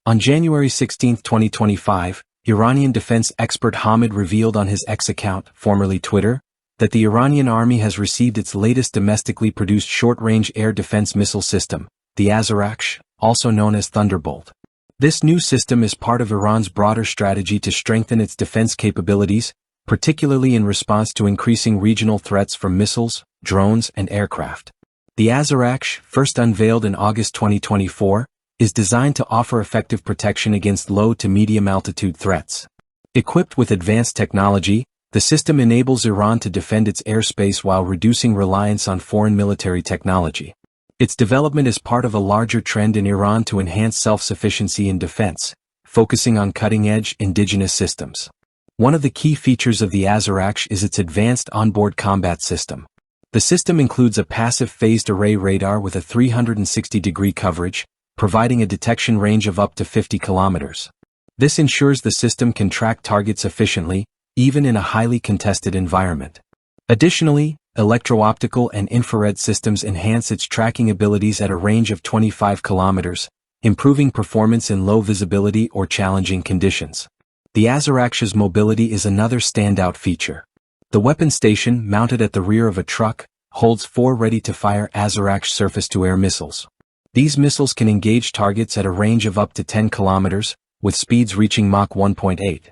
On January 16, 2025, Iranian defense expert Hamid revealed on his X account, formerly Twitter, that the Iranian Army has received its latest domestically produced short-range air defense missile system, the Azarakhsh, also known as Thunderbolt. This new system is part of Iran's broader strategy to strengthen its defense capabilities, particularly in response to increasing regional threats from missiles, drones, and aircraft. The Azarakhsh, first unveiled in August 2024, is designed to offer effective protection against low to medium-altitude threats. Equipped with advanced technology, the system enables Iran to defend its airspace while reducing reliance on foreign military technology. Its development is part of a larger trend in Iran to enhance self-sufficiency in defense, focusing on cutting-edge, indigenous systems. One of the key features of the Azarakhsh is its advanced onboard combat system. The system includes a passive phased array radar with a 360-degree coverage, providing a detection range of up to 50 kilometers. This ensures the system can track targets efficiently, even in a highly contested environment. Additionally, electro-optical and infrared systems enhance its tracking abilities at a range of 25 kilometers, improving performance in low visibility or challenging conditions. The Azarakhsh's mobility is another standout feature. The weapon station, mounted at the rear of a truck, holds 4 ready-to-fire Azarakhsh surface-to-air missiles. These missiles can engage targets at a range of up to 10 kilometers, with speeds reaching Mach 1.8.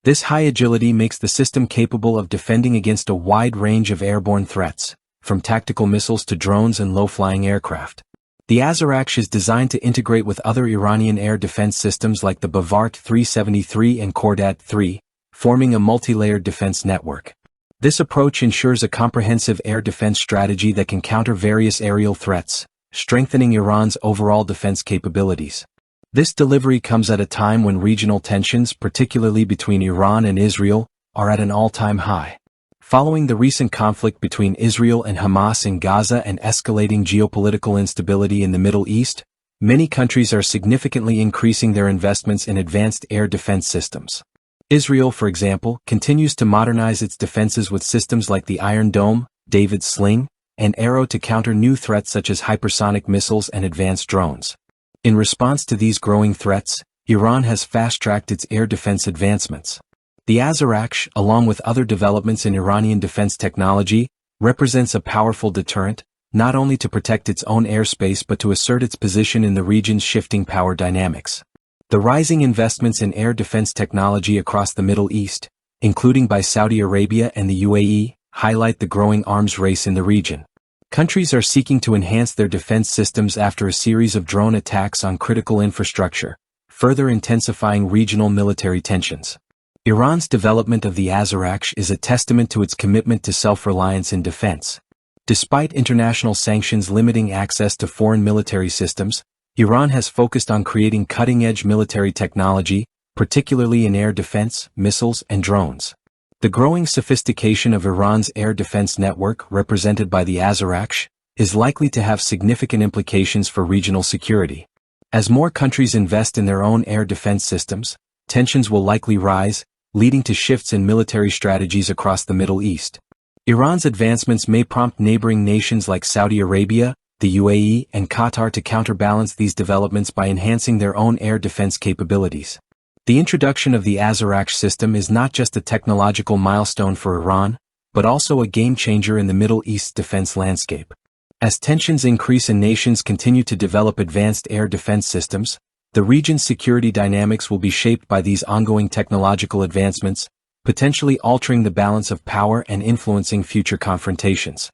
This high agility makes the system capable of defending against a wide range of airborne threats, from tactical missiles to drones and low-flying aircraft. The Azarakhsh is designed to integrate with other Iranian air defense systems like the Bavar-373 and Khordad-3, forming a multi-layered defense network. This approach ensures a comprehensive air defense strategy that can counter various aerial threats, strengthening Iran's overall defense capabilities. This delivery comes at a time when regional tensions, particularly between Iran and Israel, are at an all-time high. Following the recent conflict between Israel and Hamas in Gaza and escalating geopolitical instability in the Middle East, many countries are significantly increasing their investments in advanced air defense systems. Israel, for example, continues to modernize its defenses with systems like the Iron Dome, David's Sling, and Arrow to counter new threats such as hypersonic missiles and advanced drones. In response to these growing threats, Iran has fast-tracked its air defense advancements. The Azarakhsh, along with other developments in Iranian defense technology, represents a powerful deterrent, not only to protect its own airspace but to assert its position in the region's shifting power dynamics. The rising investments in air defense technology across the Middle East, including by Saudi Arabia and the UAE, highlight the growing arms race in the region. Countries are seeking to enhance their defense systems after a series of drone attacks on critical infrastructure, further intensifying regional military tensions. Iran's development of the Azarakhsh is a testament to its commitment to self-reliance in defense. Despite international sanctions limiting access to foreign military systems, Iran has focused on creating cutting-edge military technology, particularly in air defense, missiles, and drones. The growing sophistication of Iran's air defense network, represented by the Azarakhsh, is likely to have significant implications for regional security. As more countries invest in their own air defense systems, tensions will likely rise, leading to shifts in military strategies across the Middle East. Iran's advancements may prompt neighboring nations like Saudi Arabia, the UAE, and Qatar to counterbalance these developments by enhancing their own air defense capabilities. The introduction of the Azarakhsh system is not just a technological milestone for Iran, but also a game-changer in the Middle East's defense landscape. As tensions increase and nations continue to develop advanced air defense systems, the region's security dynamics will be shaped by these ongoing technological advancements, potentially altering the balance of power and influencing future confrontations.